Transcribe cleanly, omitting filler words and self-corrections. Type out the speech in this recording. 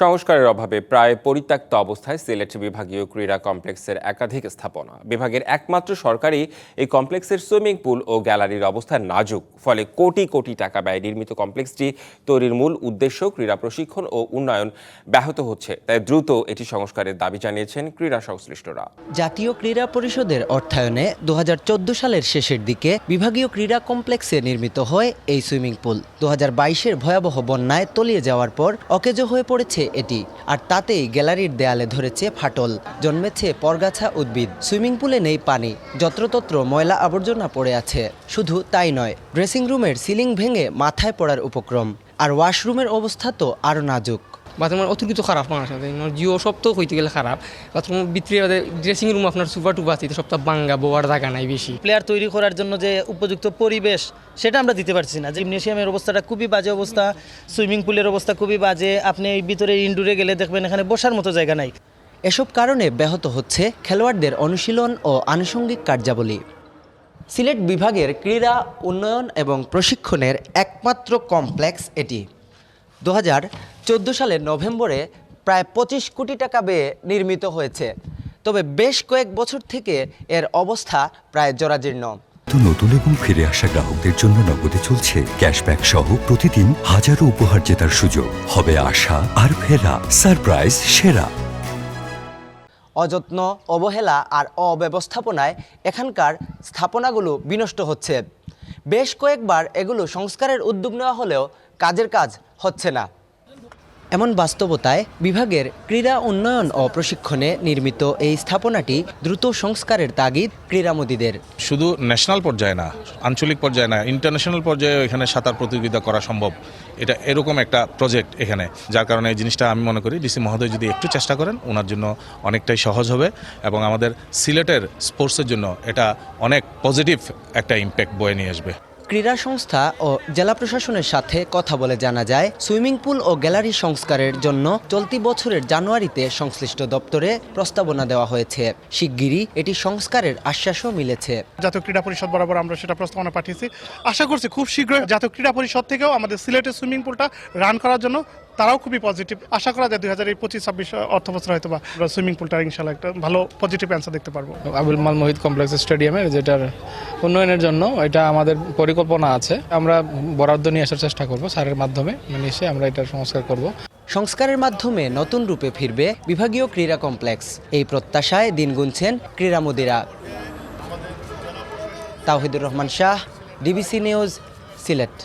সংস্কারের অভাবে প্রায় পরিত্যক্ত অবস্থায় সিলেট বিভাগীয় ক্রীড়া কমপ্লেক্সের একাধিক স্থাপনা। বিভাগের একমাত্র সরকারি এই কমপ্লেক্সের সুইমিং পুল ও গ্যালারির অবস্থা নাজুক। ফলে কোটি কোটি টাকা ব্যয়ে নির্মিত কমপ্লেক্সটি তৈরির মূল উদ্দেশ্য ক্রীড়া প্রশিক্ষণ ও উন্নয়ন ব্যাহত হচ্ছে। তাই দ্রুত এটি সংস্কারের দাবি জানিয়েছেন ক্রীড়া সংশ্লিষ্টরা। জাতীয় ক্রীড়া পরিষদের অর্থায়নে ২০১৪ সালের শেষের দিকে বিভাগীয় ক্রীড়া কমপ্লেক্সে নির্মিত হয় এই সুইমিং পুল। ২০২২-এর ভয়াবহ বন্যায় তলিয়ে যাওয়ার পর অকেজো হয়ে পড়েছে এটি, আর তাতেই গ্যালারির দেয়ালে ধরেছে ফাটল, জন্মেছে পরগাছা উদ্ভিদ। সুইমিং পুলে নেই পানি, যত্রতত্র ময়লা আবর্জনা পড়ে আছে। শুধু তাই নয়, ড্রেসিং রুমের সিলিং ভেঙে মাথায় পড়ার উপক্রম, আর ওয়াশরুমের অবস্থা তো আরও নাজুক। বাথরুমের অতিরিক্ত খারাপ মানুষ জিও সব তো হইতে গেলে খারাপ। বাথরুমের ভিতরে ড্রেসিং রুম আপনার সুপার টুপ আছে, সবটা বাঙ্গা বোয়ার জায়গা নাই বেশি। প্লেয়ার তৈরি করার জন্য যে উপযুক্ত পরিবেশ সেটা আমরা দিতে পারছি না। জিমনেশিয়ামের অবস্থাটা খুবই বাজে অবস্থা, সুইমিং পুলের অবস্থা খুবই বাজে। আপনি এই ভিতরে ইনডোরে গেলে দেখবেন এখানে বসার মতো জায়গা নাই। এসব কারণে ব্যাহত হচ্ছে খেলোয়াড়দের অনুশীলন ও আনুষঙ্গিক কার্যাবলী। সিলেট বিভাগের ক্রীড়া উন্নয়ন এবং প্রশিক্ষণের একমাত্র কমপ্লেক্স এটি। ২০১৪ সালের নভেম্বরে প্রায় ২৫ কোটি টাকা ব্যয়ে নির্মিত হয়েছে, তবে বেশ কয়েক বছর থেকে এর অবস্থা প্রায় জরাজীর্ণ। নতুন এবং ফিরে আসা গ্রাহকদের জন্য নগদে চলছে ক্যাশব্যাক সহ প্রতিদিন হাজারো উপহার জেতার সুযোগ। হবে আশা আর ফেরা, সারপ্রাইজ সেরা। অযত্ন, অবহেলা আর অব্যবস্থাপনায় এখানকার স্থাপনাগুলো বিনষ্ট হচ্ছে। বেশ কয়েকবার এগুলো সংস্কারের উদ্যোগ নেওয়া হলেও কাজের কাজ হচ্ছে না। এমন বাস্তবতায় বিভাগের ক্রীড়া উন্নয়ন ও প্রশিক্ষণে নির্মিত এই স্থাপনাটি দ্রুত সংস্কারের তাগিদ ক্রীড়ামোদীদের। শুধু ন্যাশনাল পর্যায়ে না, আঞ্চলিক পর্যায়ে না, ইন্টারন্যাশনাল পর্যায়েও এখানে সাঁতার প্রতিযোগিতা করা সম্ভব। এটা এরকম একটা প্রজেক্ট এখানে, যার কারণে এই জিনিসটা আমি মনে করি ডিসি মহোদয় যদি একটু চেষ্টা করেন ওনার জন্য অনেকটাই সহজ হবে এবং আমাদের সিলেটের স্পোর্টসের জন্য এটা অনেক পজিটিভ একটা ইম্প্যাক্ট বয়ে নিয়ে আসবে। ক্রীড়া সংস্থা ও জেলা প্রশাসনের সাথে কথা বলে জানা যায়, সুইমিং পুল ও গ্যালারি সংস্কারের জন্য চলতি বছরের জানুয়ারিতে সংশ্লিষ্ট দপ্তরে প্রস্তাবনা দেওয়া হয়েছে। শিগগিরই এটি সংস্কারের আশ্বাসও মিলেছে। জাতীয় ক্রীড়া পরিষদ বরাবর আমরা সেটা প্রস্তাবনা পাঠিয়েছি। আশা করছি খুব শীঘ্রই জাতীয় ক্রীড়া পরিষদ থেকেও আমাদের সিলেটের সুইমিং পুলটা রান করার জন্য তারাও খুবই পজিটিভ। আশা করা যায় ২০২৫-২৬ অর্থ বছর হয়তো বা সুইমিং পুলটা ইনশাল্লাহ একটা ভালো পজিটিভ অ্যান্সার দেখতে পারবো। আবুল মাল মোহিত কমপ্লেক্স স্টেডিয়ামের যেটার উন্নয়নের জন্য এটা আমাদের পরিকল্পনা আছে। আমরা বরাদ্দ নিয়ে আসার চেষ্টা করব, স্যারের মাধ্যমে এসে আমরা এটার সংস্কার করব। সংস্কারের মাধ্যমে নতুন রূপে ফিরবে বিভাগীয় ক্রীড়া কমপ্লেক্স, এই প্রত্যাশায় দিন গুনছেন ক্রীড়ামোদীরা। Tawhidur Rahman Shah, DBC news, Sylhet.